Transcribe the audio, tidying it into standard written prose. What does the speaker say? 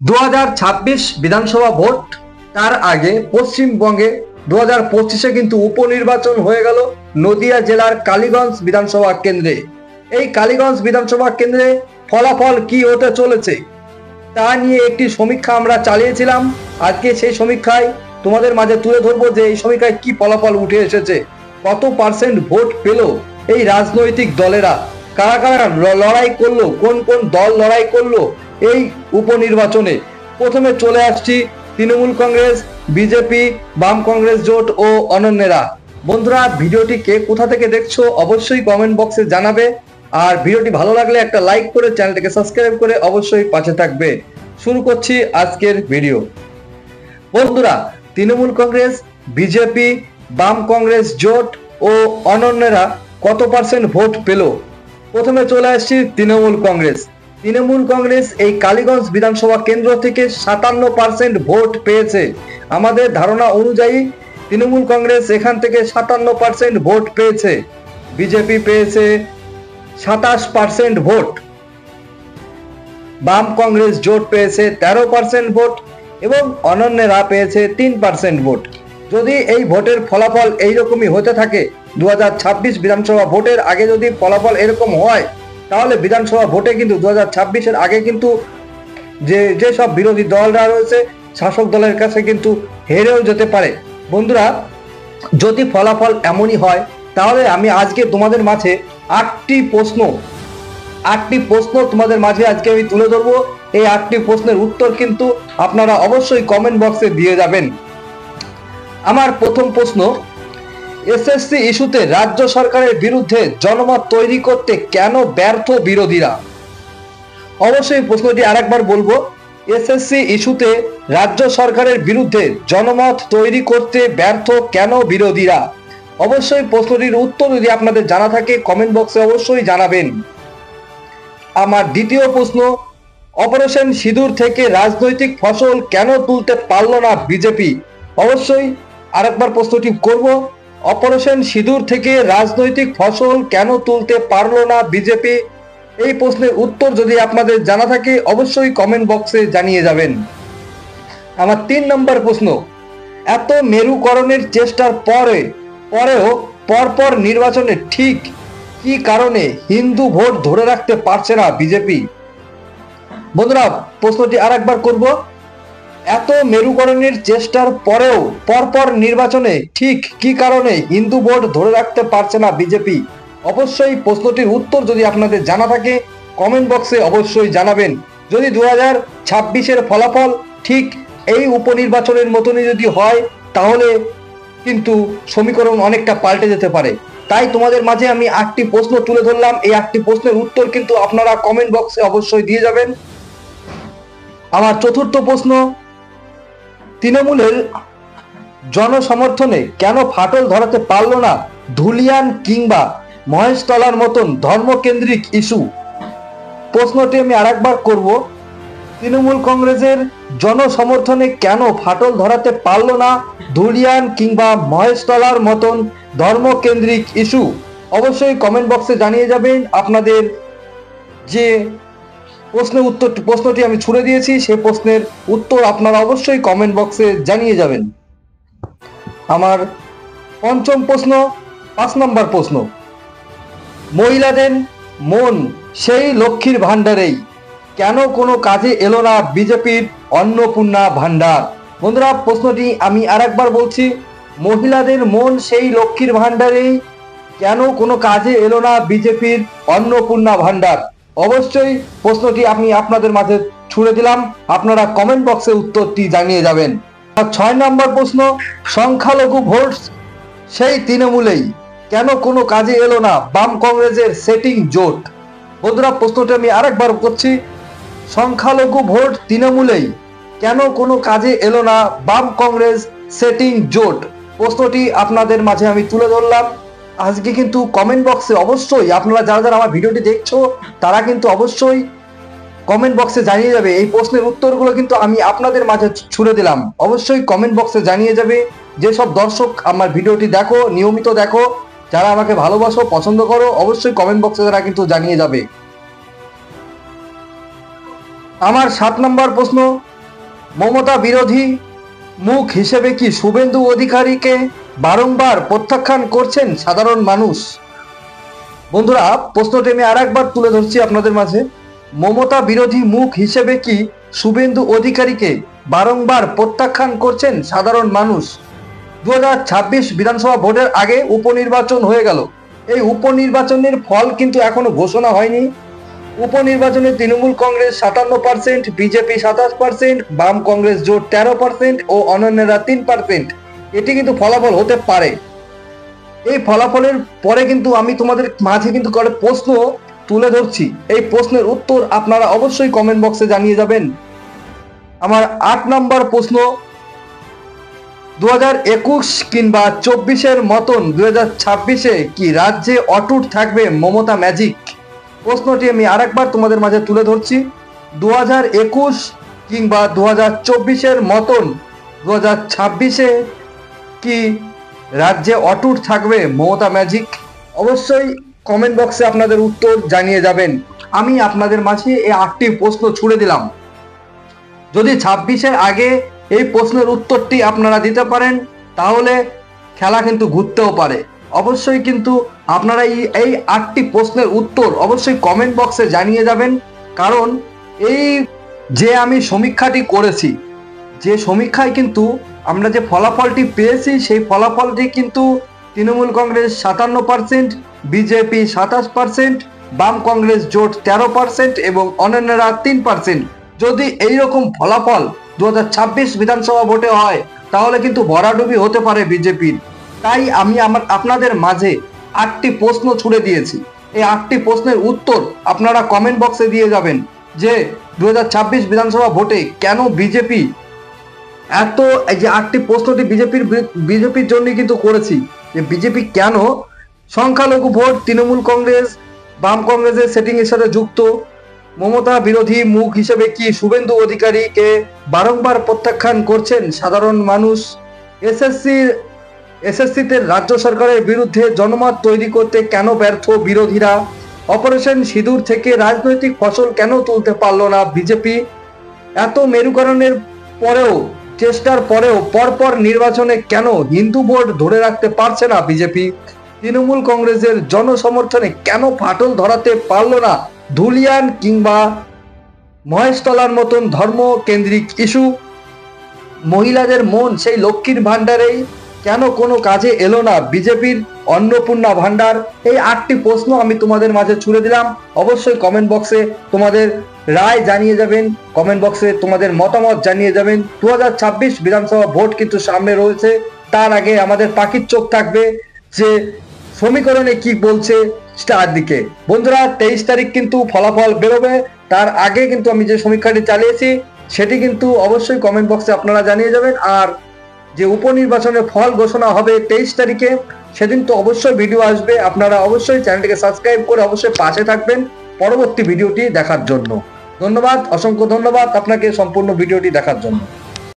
2026 বিধানসভা ভোট, তার আগে পশ্চিমবঙ্গে 2025-এ কিন্তু উপনির্বাচন হয়ে গেল নদিয়া জেলার কালীগঞ্জ বিধানসভা কেন্দ্রে। এই কালীগঞ্জ বিধানসভা কেন্দ্রে ফলাফল কি হতে চলেছে তা নিয়ে একটি সমীক্ষা আমরা চালিয়েছিলাম। আজকে সেই সমীক্ষায় তোমাদের মাঝে তুলে ধরবো যে এই সমীক্ষায় কি ফলাফল উঠে এসেছে, কত পার্সেন্ট ভোট পেল এই রাজনৈতিক দলেরা, কারা কারা লড়াই করলো, কোন কোন দল লড়াই করলো এই উপনির্বাচনে। প্রথমে চলে আসছি তৃণমূল কংগ্রেস, বিজেপি, বাম কংগ্রেস জোট ও অন্যান্যরা। বন্ধুরা, ভিডিওটি কে কোথা থেকে দেখছো অবশ্যই কমেন্ট বক্সে জানাবে, আর ভিডিওটি ভালো লাগলে একটা লাইক করে চ্যানেলটিকে সাবস্ক্রাইব করে অবশ্যই পাশে থাকবে। শুরু করছি আজকের ভিডিও। বন্ধুরা, তৃণমূল কংগ্রেস, বিজেপি, বাম কংগ্রেস জোট ও অন্যান্যরা কত পার্সেন্ট ভোট পেল। প্রথমে চলে আসছি তৃণমূল কংগ্রেস। তৃণমূল কংগ্রেস এই কালীগঞ্জ বিধানসভা কেন্দ্র থেকে 57% ভোট পেয়েছে। আমাদের ধারণা অনুযায়ী তৃণমূল কংগ্রেস এখান থেকে 57% ভোট পেয়েছে। বিজেপি পেয়েছে 27% ভোট, বাম কংগ্রেস জোট পেয়েছে 13% ভোট এবং অন্যান্যরা পেয়েছে 3% ভোট। যদি এই ভোটের ফলাফল এইরকমই হতে থাকে, 2026 বিধানসভা ভোটের আগে যদি ফলাফল এরকম হয়, তাহলে বিধানসভা ভোটে কিন্তু 2026-এর আগে কিন্তু যে সব বিরোধী দলরা রয়েছে শাসক দলের কাছে কিন্তু হেরেও যেতে পারে। বন্ধুরা, যদি ফলাফল এমনই হয়, তাহলে আমি আজকে তোমাদের মাঝে আটটি প্রশ্ন তোমাদের মাঝে আজকে আমি তুলে ধরবো। এই 8টি প্রশ্নের উত্তর কিন্তু আপনারা অবশ্যই কমেন্ট বক্সে দিয়ে যাবেন। আমার প্রথম প্রশ্ন, এসএসসি ইস্যুতে রাজ্য সরকারের বিরুদ্ধে জনমত তৈরি করতে কেন ব্যর্থ বিরোধীরা? অবশ্যই প্রশ্নটি আরেকবার বলবো, এসএসসি ইস্যুতে রাজ্য সরকারের বিরুদ্ধে জনমত তৈরি করতে ব্যর্থ কেন বিরোধীরা? অবশ্যই প্রশ্নটির উত্তর যদি আপনাদের জানা থাকে কমেন্ট বক্সে অবশ্যই জানাবেন। আমার দ্বিতীয় প্রশ্ন, অপারেশন সিঁদুর থেকে রাজনৈতিক ফসল কেন তুলতে পারল না বিজেপি? অবশ্যই আরেকবার প্রশ্নটি করব, অপারেশন সিঁদুর থেকে রাজনৈতিক ফসল কেন তুলতে পারল না বিজেপি? এই প্রশ্নের উত্তর যদি আপনাদের জানা থাকে অবশ্যই কমেন্ট বক্সে জানিয়ে যাবেন। আমার 3 নম্বর প্রশ্ন, এত মেরুকরণের চেষ্টার পরেও পরপর নির্বাচনে ঠিক কি কারণে হিন্দু ভোট ধরে রাখতে পারছে না বিজেপি? বন্ধুরা, প্রশ্নটি আরেকবার করব, এত মেরুকরণের চেষ্টার পরেও পরপর নির্বাচনে ঠিক কি কারণে হিন্দু ভোট ধরে রাখতে পারছে না বিজেপি? অবশ্যই প্রশ্নটির উত্তর যদি আপনাদের জানা থাকে কমেন্ট বক্সে অবশ্যই জানাবেন। যদি 2026-এর ফলাফল ঠিক এই উপনির্বাচনের মতনই যদি হয়, তাহলে কিন্তু সমীকরণ অনেকটা পাল্টে যেতে পারে। তাই তোমাদের মাঝে আমি 8টি প্রশ্ন তুলে ধরলাম। এই 8টি প্রশ্নের উত্তর কিন্তু আপনারা কমেন্ট বক্সে অবশ্যই দিয়ে যাবেন। আমার চতুর্থ প্রশ্ন, তৃণমূলের জনসমর্থনে কেন ফাটল ধরাতে পারল না ধুলিয়ান কিংবা মহেশতলার মতন ধর্মকেন্দ্রিক ইস্যু? প্রশ্নটি আমি আরেকবার করব, তৃণমূল কংগ্রেসের জনসমর্থনে কেন ফাটল ধরাতে পারল না ধুলিয়ান কিংবা মহেশতলার মতন ধর্মকেন্দ্রিক ইস্যু? অবশ্যই কমেন্ট বক্সে জানিয়ে যাবেন। আপনাদের যে প্রশ্নটি আমি ছুড়ে দিয়েছি সেই প্রশ্নের উত্তর আপনারা অবশ্যই কমেন্ট বক্সে জানিয়ে যাবেন। আমার পঞ্চম প্রশ্ন, 5 নম্বর প্রশ্ন, মহিলাদের মন সেই লক্ষ্মীর ভাণ্ডারেই কেন কোনো কাজে এলো না বিজেপির অন্নপূর্ণা ভাণ্ডার? বন্ধুরা, প্রশ্নটি আমি আরেকবার বলছি, মহিলাদের মন সেই লক্ষ্মীর ভাণ্ডারেই কেন কোনো কাজে এলো না বিজেপির অন্নপূর্ণা ভাণ্ডার? অবশ্যই প্রশ্নটি আমি আপনাদের মাঝে ছুড়ে দিলাম, আপনারা কমেন্ট বক্সে উত্তরটি জানিয়ে যাবেন। 6 নম্বর প্রশ্ন, সংখ্যালঘু ভোট সেই তৃণমূলেই কেন কোনো কাজে এলো না বাম কংগ্রেসের সেটিং জোট? বন্ধুরা, প্রশ্নটি আমি আরেকবার করছি, সংখ্যালঘু ভোট তৃণমূলেই কেন কোনো কাজে এলো না বাম কংগ্রেস সেটিং জোট? প্রশ্নটি আপনাদের মাঝে আমি তুলে ধরলাম। আজকে কিন্তু কমেন্ট বক্সে অবশ্যই আপনারা যারা আমার ভিডিওটি দেখছো তারা কিন্তু অবশ্যই কমেন্ট বক্সে জানিয়ে যাবে। এই প্রশ্নের উত্তরগুলো কিন্তু আমি আপনাদের মাঝে ছুড়ে দিলাম, অবশ্যই কমেন্ট বক্সে জানিয়ে যাবে। যেসব দর্শক আমার ভিডিওটি দেখো, নিয়মিত দেখো, যারা আমাকে ভালোবাসো, পছন্দ করো, অবশ্যই কমেন্ট বক্সে তারা কিন্তু জানিয়ে যাবে। আমার 7 নম্বর প্রশ্ন, মমতা বিরোধী মুখ হিসেবে কি শুভেন্দু অধিকারীকে বারংবার প্রত্যাখ্যান করছেন সাধারণ মানুষ? বন্ধুরা, প্রশ্নটি আমি আরেকবার তুলে ধরছি আপনাদের মাঝে। মমতা বিরোধী মুখ হিসেবে কি শুভেন্দু অধিকারীকে বারংবার প্রত্যাখ্যান করছেন সাধারণ মানুষ? 2026 বিধানসভা ভোটের আগে উপনির্বাচন হয়ে গেল। এই উপনির্বাচনের ফল কিন্তু এখনো ঘোষণা হয়নি। উপনির্বাচনে তৃণমূল কংগ্রেস 57%, বিজেপি 27%, বাম কংগ্রেস জোট 13% ও অন্যান্যরা 3%। এটি কিন্তু ফলাফল হতে পারে। এই ফলাফলের পরে কিন্তু আমি তোমাদের মাঝে কিন্তু করে প্রশ্ন তুলে ধরছি। এই প্রশ্নের উত্তর আপনারা অবশ্যই কমেন্ট বক্সে জানিয়ে যাবেন। আমার 8 নম্বর প্রশ্ন, 2021 কিংবা 24-এর মতন 2026-এ কি রাজ্যে অটুট থাকবে মমতা ম্যাজিক? প্রশ্নটি আমি আরেকবার তোমাদের মাঝে তুলে ধরছি। 2021 কিংবা 2024-এর মতন 2026-এ কি রাজ্যে অটুট থাকবে মমতা ম্যাজিক? অবশ্যই কমেন্ট বক্সে আপনাদের উত্তর জানিয়ে যাবেন। আমি আপনাদের মাঝে এই 8টি প্রশ্ন ছুড়ে দিলাম। যদি 26-এর আগে এই প্রশ্নের উত্তরটি আপনারা দিতে পারেন তাহলে খেলা কিন্তু ঘুরতেও পারে। অবশ্যই কিন্তু আপনারা এই 8টি প্রশ্নের উত্তর অবশ্যই কমেন্ট বক্সে জানিয়ে যাবেন, কারণ এই যে আমি সমীক্ষাটি করেছি, যে সমীক্ষায় কিন্তু আমরা যে ফলাফলটি পেয়েছি সেই ফলাফলটি কিন্তু তৃণমূল কংগ্রেস 57%, বিজেপি 27%, বাম কংগ্রেস জোট 13% এবং অন্যান্যরা 3%। যদি এইরকম ফলাফল 2026 বিধানসভা ভোটে হয় তাহলে কিন্তু ভরাডুবি হতে পারে বিজেপির। তাই আমি আপনাদের মাঝে 8টি প্রশ্ন ছুড়ে দিয়েছি। এই 8টি প্রশ্নের উত্তর আপনারা কমেন্ট বক্সে দিয়ে যাবেন যে 2026 বিধানসভা ভোটে কেন বিজেপি এত, এই যে 8টি প্রশ্নটি বিজেপির জন্য কিন্তু করেছি, যে বিজেপি কেন সংখ্যালঘু ভোট তৃণমূল কংগ্রেস বাম কংগ্রেসের সেটিং এর সাথে যুক্ত, মমতা বিরোধী মুখ হিসেবে কি শুভেন্দু অধিকারীকে বারংবার প্রত্যাখ্যান করছেন সাধারণ মানুষ, এসএসসিতে রাজ্য সরকারের বিরুদ্ধে জনমত তৈরি করতে কেন ব্যর্থ বিরোধীরা, অপারেশন সিঁদুর থেকে রাজনৈতিক ফসল কেন তুলতে পারল না বিজেপি, এত মেরুকরণের পরেও চেষ্টার পরেও পরপর নির্বাচনে কেন হিন্দু ভোট ধরে রাখতে পারছে না বিজেপি, তৃণমূল কংগ্রেসের জনসমর্থনে কেন ফাটল ধরাতে পারল না ধুলিয়ান কিংবা মহেশতলার মতন ধর্ম কেন্দ্রিক ইস্যু, মহিলাদের মন সেই লক্ষ্মীর ভান্ডারেই কেন কোনো কাজে এলো না বিজেপির অন্নপূর্ণা ভান্ডার। এই 8টি প্রশ্ন আমি তোমাদের মাঝে ছুড়ে দিলাম। অবশ্যই কমেন্ট বক্সে তোমাদের রায় জানিয়ে যাবেন, কমেন্ট বক্সে তোমাদের মতামত জানিয়ে যাবেন। 2026 বিধানসভা ভোট কিন্তু সামনে রয়েছে, তার আগে আমাদের পাখির চোখ থাকবে যে সমীকরণে কি বলছে স্টার দিকে। বন্ধুরা, 23 তারিখ কিন্তু ফলাফল বেরোবে, তার আগে কিন্তু আমি যে সমীক্ষাটি চালিয়েছি সেটি কিন্তু অবশ্যই কমেন্ট বক্সে আপনারা জানিয়ে যাবেন। আর যে উপনির্বাচনের ফল ঘোষণা হবে 23 তারিখে, সেদিন তো অবশ্যই ভিডিও আসবে। আপনারা অবশ্যই চ্যানেলটিকে সাবস্ক্রাইব করে অবশ্যই পাশে থাকবেন পরবর্তী ভিডিওটি দেখার জন্য। ধন্যবাদ, অসংখ্য ধন্যবাদ আপনাকে সম্পূর্ণ ভিডিওটি দেখার জন্য।